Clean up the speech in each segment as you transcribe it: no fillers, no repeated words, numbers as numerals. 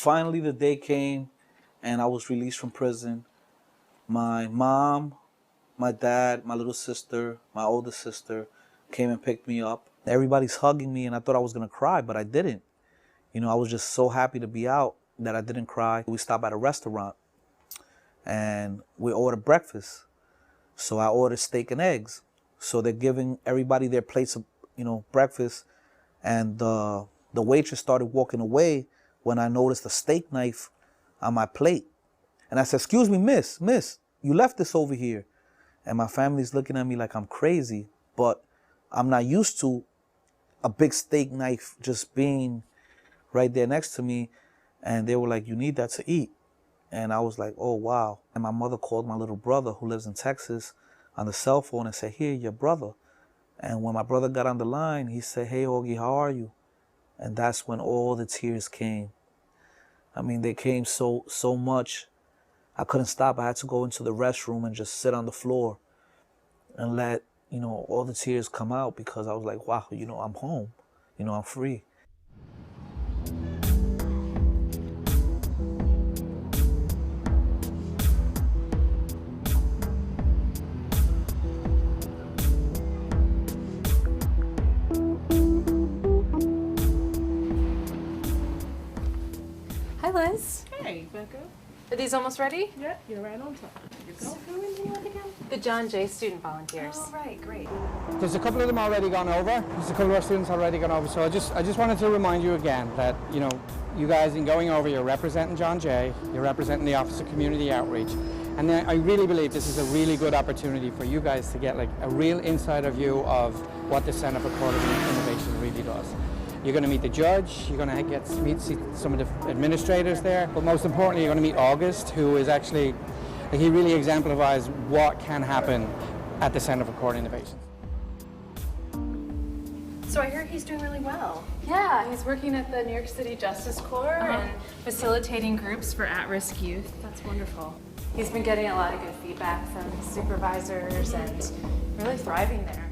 Finally, the day came and I was released from prison. My mom, my dad, my little sister, my older sister came and picked me up. Everybody's hugging me and I thought I was gonna cry, but I didn't. You know, I was just so happy to be out that I didn't cry. We stopped at a restaurant and we ordered breakfast. So I ordered steak and eggs. So they're giving everybody their plates of, breakfast. And the waitress started walking away when I noticed a steak knife on my plate. And I said, "Excuse me, miss, you left this over here." And my family's looking at me like I'm crazy, but I'm not used to a big steak knife just being right there next to me. And they were like, "You need that to eat." And I was like, "Oh, wow." And my mother called my little brother who lives in Texas on the cell phone and said, "Here, your brother." And when my brother got on the line, he said, "Hey, Augie, how are you?" And that's when all the tears came. I mean, they came so much. I couldn't stop. I had to go into the restroom and just sit on the floor and let, all the tears come out because I was like, wow, I'm home. I'm free. Hi, Liz. Hey, Becca. Are these almost ready? Yeah, you're right on time. Here you go. Who are you with again? The John Jay Student Volunteers. Oh, right, great. There's a couple of them already gone over. There's a couple of our students already gone over. So I just wanted to remind you again that, you guys in going over, you're representing John Jay, you're representing the Office of Community Outreach. And then I really believe this is a really good opportunity for you guys to get like a real insider view of what the Center for Court of Innovation really does. You're going to meet the judge, you're going to meet some of the administrators there, but most importantly, you're going to meet August, who is actually, he really exemplifies what can happen at the Center for Court Innovation. So I hear he's doing really well. Yeah, he's working at the New York City Justice Corps and facilitating groups for at-risk youth. That's wonderful. He's been getting a lot of good feedback from his supervisors and really thriving there.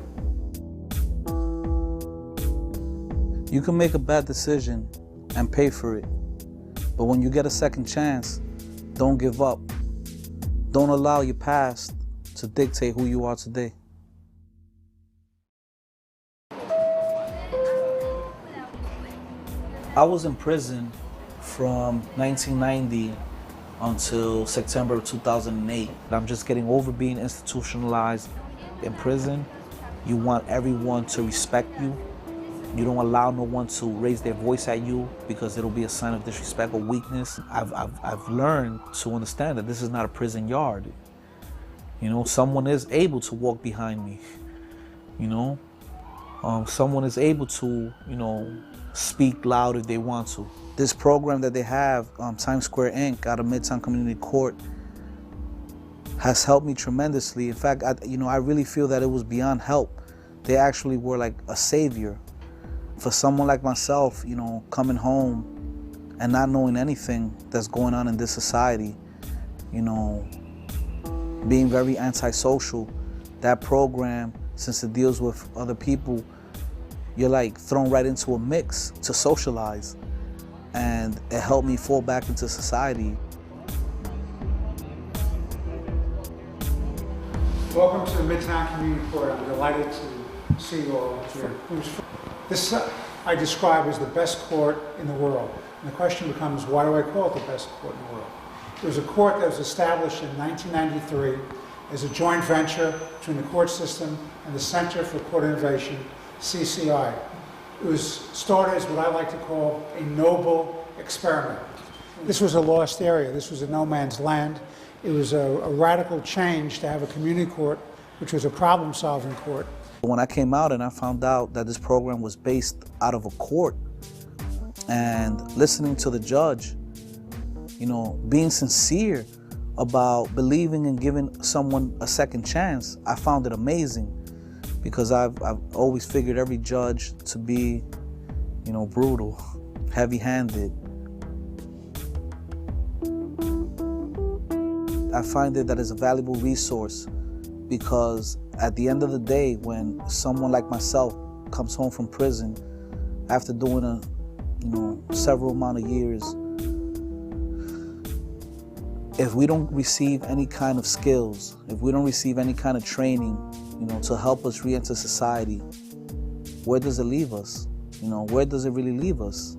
You can make a bad decision and pay for it. But when you get a second chance, don't give up. Don't allow your past to dictate who you are today. I was in prison from 1990 until September of 2008. I'm just getting over being institutionalized in prison. You want everyone to respect you. You don't allow no one to raise their voice at you because it'll be a sign of disrespect or weakness. I've learned to understand that this is not a prison yard. Someone is able to walk behind me. Someone is able to, speak loud if they want to. This program that they have, Times Square Inc. out of Midtown Community Court, has helped me tremendously. In fact, I really feel that it was beyond help. They actually were like a savior. For someone like myself, coming home and not knowing anything that's going on in this society, being very antisocial, that program, since it deals with other people, you're like thrown right into a mix to socialize. And it helped me fall back into society. Welcome to the Midtown Community Court. I'm delighted to see you all here. This I describe as the best court in the world. And the question becomes, why do I call it the best court in the world? It was a court that was established in 1993 as a joint venture between the court system and the Center for Court Innovation, CCI. It was started as what I like to call a noble experiment. This was a lost area. This was a no man's land. It was a radical change to have a community court, which was a problem-solving court. When I came out and I found out that this program was based out of a court, and listening to the judge, being sincere about believing and giving someone a second chance, I found it amazing, because I've always figured every judge to be, brutal, heavy-handed. I find it that it's a valuable resource because at the end of the day, when someone like myself comes home from prison after doing several amount of years, if we don't receive any kind of skills, if we don't receive any kind of training, to help us re-enter society, where does it leave us? Where does it really leave us?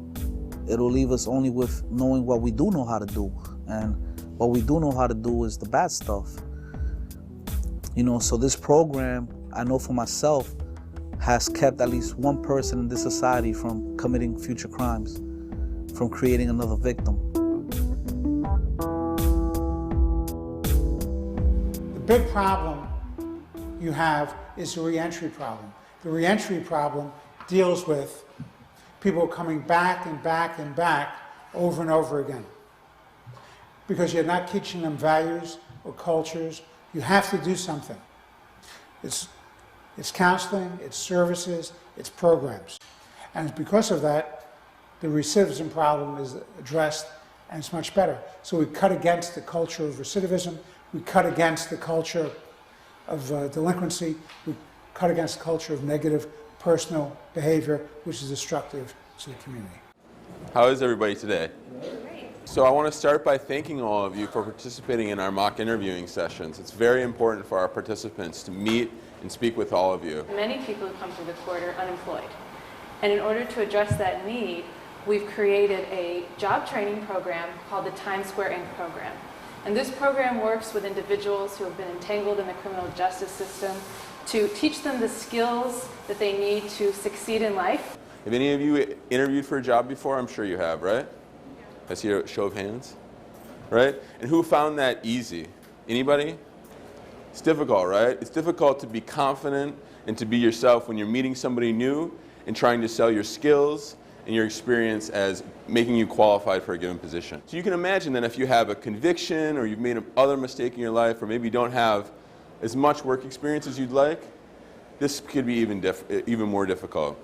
It'll leave us only with knowing what we do know how to do. And what we do know how to do is the bad stuff. So this program, I know for myself, has kept at least one person in this society from committing future crimes, from creating another victim. The big problem you have is the reentry problem. The reentry problem deals with people coming back and back and back over and over again. Because you're not teaching them values or cultures, you have to do something. It's counseling, it's services, it's programs. And because of that, the recidivism problem is addressed and it's much better. So we cut against the culture of recidivism, we cut against the culture of delinquency, we cut against the culture of negative personal behavior, which is destructive to the community. How is everybody today? So I want to start by thanking all of you for participating in our mock interviewing sessions. It's very important for our participants to meet and speak with all of you. Many people who come to the court are unemployed. And in order to address that need, we've created a job training program called the Times Square Inc. program. And this program works with individuals who have been entangled in the criminal justice system to teach them the skills that they need to succeed in life. Have any of you interviewed for a job before? I'm sure you have, right? I see a show of hands, right? And who found that easy? Anybody? It's difficult, right? It's difficult to be confident and to be yourself when you're meeting somebody new and trying to sell your skills and your experience as making you qualified for a given position. So you can imagine that if you have a conviction or you've made another mistake in your life or maybe you don't have as much work experience as you'd like, this could be even more difficult.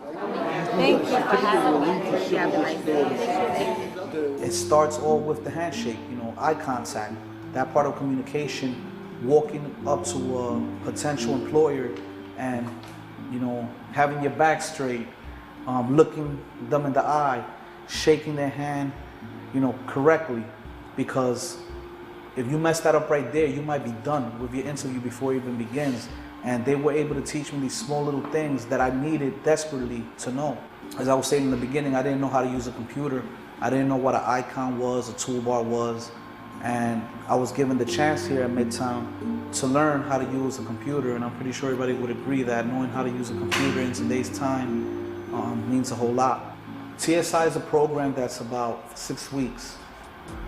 Thank you for having me. It starts all with the handshake, eye contact, that part of communication, walking up to a potential employer and, having your back straight, looking them in the eye, shaking their hand, correctly, because if you mess that up right there, you might be done with your interview before it even begins. And they were able to teach me these small little things that I needed desperately to know. As I was saying in the beginning, I didn't know how to use a computer. I didn't know what an icon was, a toolbar was. And I was given the chance here at Midtown to learn how to use a computer. And I'm pretty sure everybody would agree that knowing how to use a computer in today's time means a whole lot. TSI is a program that's about 6 weeks.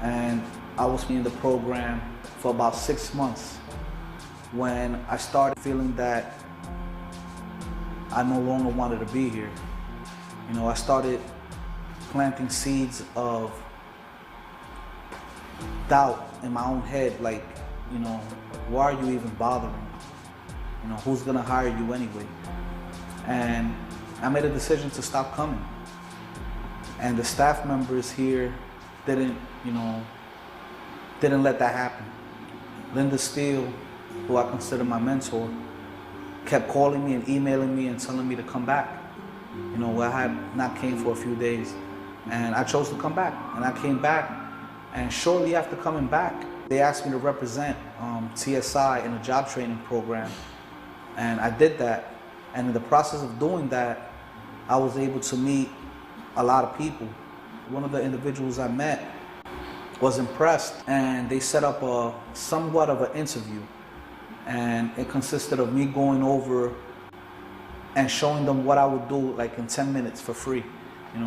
And I was in the program for about 6 months when I started feeling that I no longer wanted to be here. I started planting seeds of doubt in my own head, like, why are you even bothering? Who's gonna hire you anyway? And I made a decision to stop coming. And the staff members here didn't let that happen. Linda Steele, who I consider my mentor, kept calling me and emailing me and telling me to come back. Where I had not came for a few days. And I chose to come back. And I came back, and shortly after coming back, they asked me to represent TSI in a job training program. And I did that. And in the process of doing that, I was able to meet a lot of people. One of the individuals I met was impressed, and they set up somewhat of an interview. And it consisted of me going over and showing them what I would do like in 10 minutes for free.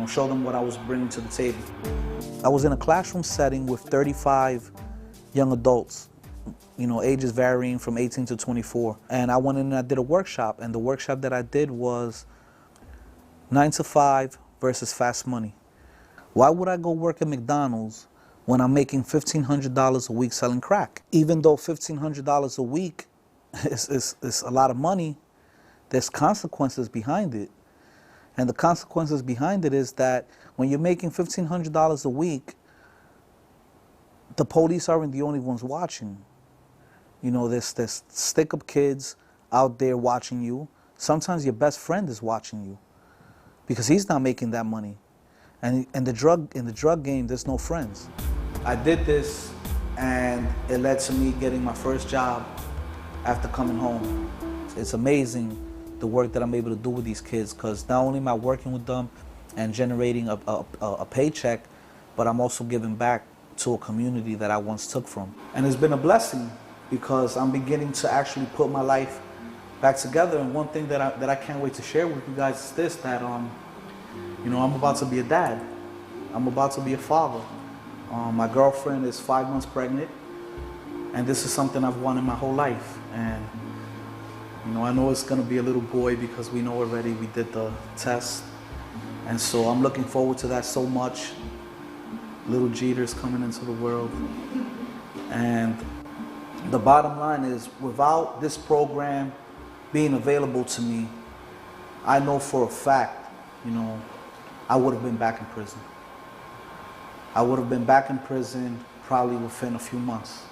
Show them what I was bringing to the table. I was in a classroom setting with 35 young adults, ages varying from 18 to 24. And I went in and I did a workshop, and the workshop that I did was 9 to 5 versus fast money. Why would I go work at McDonald's when I'm making $1,500 a week selling crack? Even though $1,500 a week is a lot of money, there's consequences behind it. And the consequences behind it is that when you're making $1,500 a week, the police aren't the only ones watching. There's stick-up kids out there watching you. Sometimes your best friend is watching you because he's not making that money. And in the drug game, there's no friends. I did this and it led to me getting my first job after coming home. It's amazing the work that I'm able to do with these kids, because not only am I working with them and generating a paycheck, but I'm also giving back to a community that I once took from. And it's been a blessing, because I'm beginning to actually put my life back together. And one thing that I can't wait to share with you guys is this, that you know, I'm about to be a dad. I'm about to be a father. My girlfriend is 5 months pregnant, and this is something I've wanted my whole life. And you know, I know it's gonna be a little boy, because we know already, we did the test. And so I'm looking forward to that so much. Little Jeter's coming into the world. And the bottom line is, without this program being available to me, I know for a fact, you know, I would have been back in prison. I would have been back in prison probably within a few months.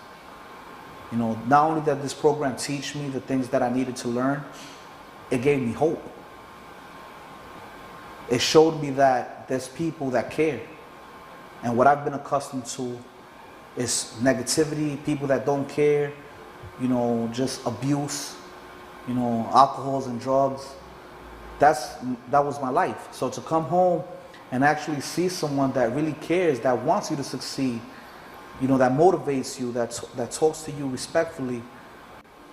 You know, not only that this program teach me the things that I needed to learn, it gave me hope. It showed me that there's people that care. And what I've been accustomed to is negativity, people that don't care, you know, just abuse, you know, alcohols and drugs. That was my life. So to come home and actually see someone that really cares, that wants you to succeed, you know, that motivates you, that talks to you respectfully,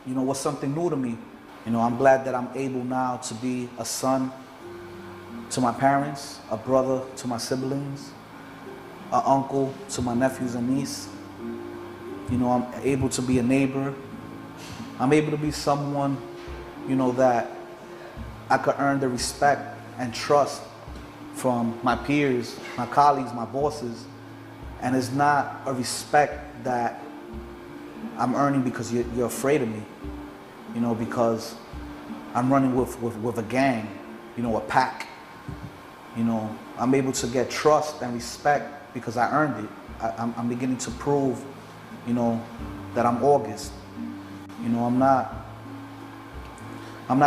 you know, was something new to me. You know, I'm glad that I'm able now to be a son to my parents, a brother to my siblings, an uncle to my nephews and niece. You know, I'm able to be a neighbor. I'm able to be someone, you know, that I could earn the respect and trust from my peers, my colleagues, my bosses. And it's not a respect that I'm earning because you're afraid of me, you know, because I'm running with a gang, you know, a pack. You know, I'm able to get trust and respect because I earned it. I'm beginning to prove, you know, that I'm August. You know, I'm not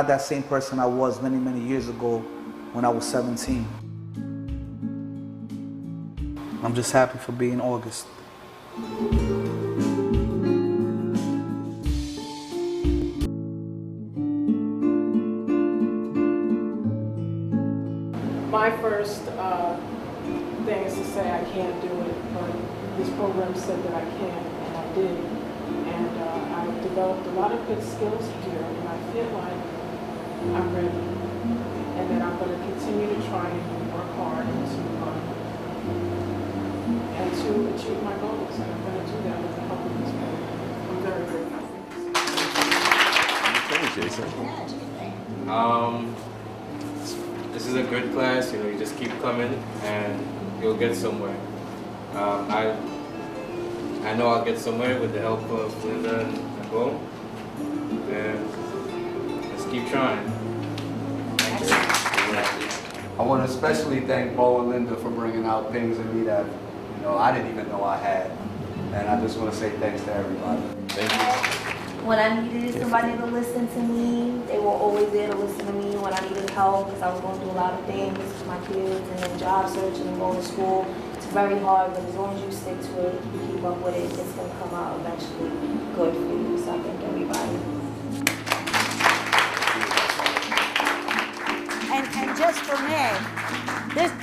that same person I was many, many years ago when I was 17. I'm just happy for being August. My first thing is to say I can't do it, but this program said that I can, and I did. And I've developed a lot of good skills here, and I feel like I'm ready. And that I'm going to continue to try and work hard and to achieve my goals. And I'm going to do that with the help of this program. I'm very grateful. Thank you, Jason. This is a good class, you know, you just keep coming and you'll get somewhere. I know I'll get somewhere with the help of Linda and Nicole, and let's keep trying. Thank you. I want to especially thank Bo and Linda for bringing out things in me that, you know, I didn't even know I had. And I just want to say thanks to everybody. Thank you. When I needed somebody to listen to me, they were always there to listen to me when I needed help, because I was going through a lot of things with my kids and then job searching and going to school. It's very hard, but as long as you stick to it, you keep up with it, it's going to come out eventually good for you. So I thank everybody. And just for me,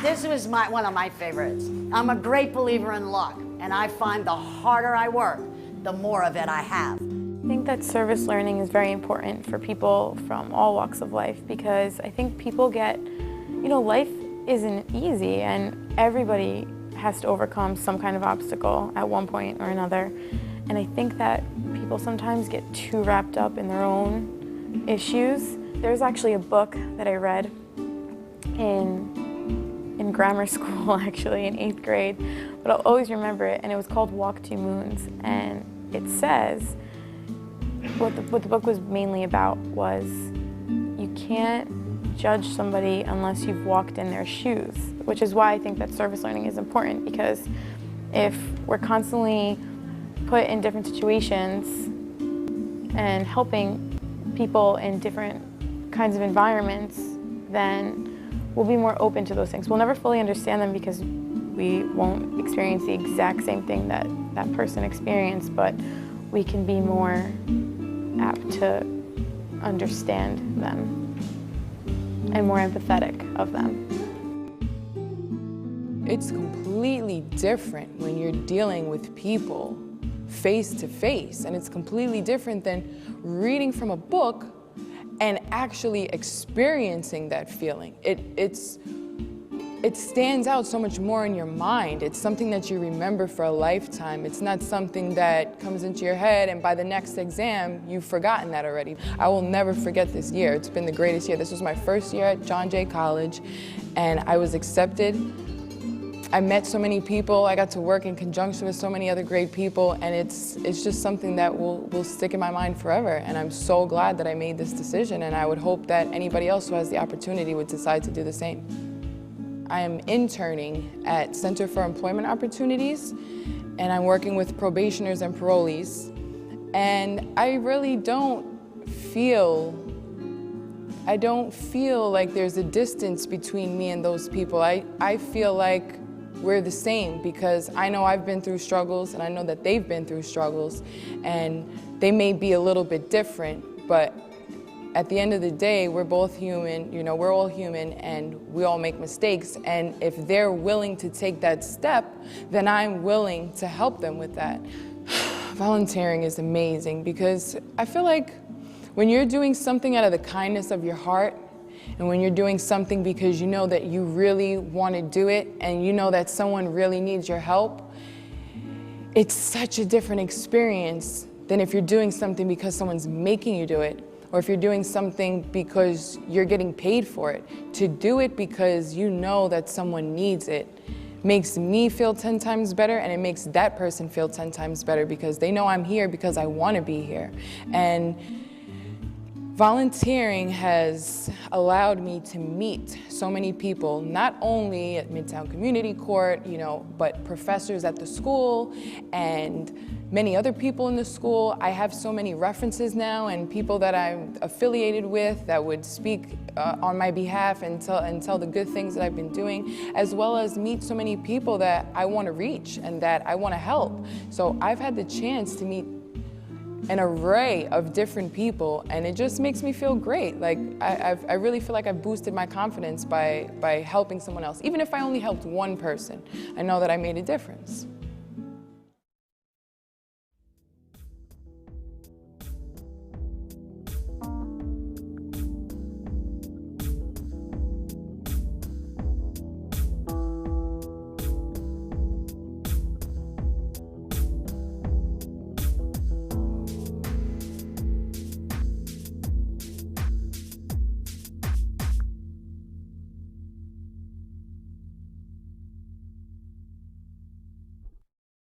this was one of my favorites. I'm a great believer in luck, and I find the harder I work, the more of it I have. I think that service learning is very important for people from all walks of life, because I think people get, you know, life isn't easy and everybody has to overcome some kind of obstacle at one point or another. And I think that people sometimes get too wrapped up in their own issues. There's actually a book that I read in grammar school, actually, in 8th grade, but I'll always remember it, and it was called Walk Two Moons. And it says, what the book was mainly about was, you can't judge somebody unless you've walked in their shoes, which is why I think that service learning is important, because if we're constantly put in different situations and helping people in different kinds of environments, then we'll be more open to those things. We'll never fully understand them because We won't experience the exact same thing that that person experienced, but we can be more apt to understand them and more empathetic of them. It's completely different when you're dealing with people face to face, and it's completely different than reading from a book and actually experiencing that feeling. It stands out so much more in your mind. It's something that you remember for a lifetime. It's not something that comes into your head and by the next exam, you've forgotten that already. I will never forget this year. It's been the greatest year. This was my first year at John Jay College, and I was accepted. I met so many people. I got to work in conjunction with so many other great people, and it's just something that will stick in my mind forever. And I'm so glad that I made this decision, and I would hope that anybody else who has the opportunity would decide to do the same. I am interning at Center for Employment Opportunities, and I'm working with probationers and parolees. And I really don't feel like there's a distance between me and those people. I feel like we're the same, because I know I've been through struggles, and I know that they've been through struggles, and they may be a little bit different, but at the end of the day, we're both human, you know, we're all human, and we all make mistakes, and if they're willing to take that step, then I'm willing to help them with that. Volunteering is amazing, because I feel like when you're doing something out of the kindness of your heart, and when you're doing something because you know that you really want to do it, and you know that someone really needs your help, it's such a different experience than if you're doing something because someone's making you do it, or if you're doing something because you're getting paid for it. To do it because you know that someone needs it makes me feel 10 times better, and it makes that person feel 10 times better, because they know I'm here because I want to be here. And volunteering has allowed me to meet so many people, not only at Midtown Community Court, you know, but professors at the school and many other people in the school. I have so many references now, and people that I'm affiliated with that would speak on my behalf and tell the good things that I've been doing, as well as meet so many people that I want to reach and that I want to help. So I've had the chance to meet an array of different people, and it just makes me feel great. Like I really feel like I've boosted my confidence by helping someone else. Even if I only helped one person, I know that I made a difference.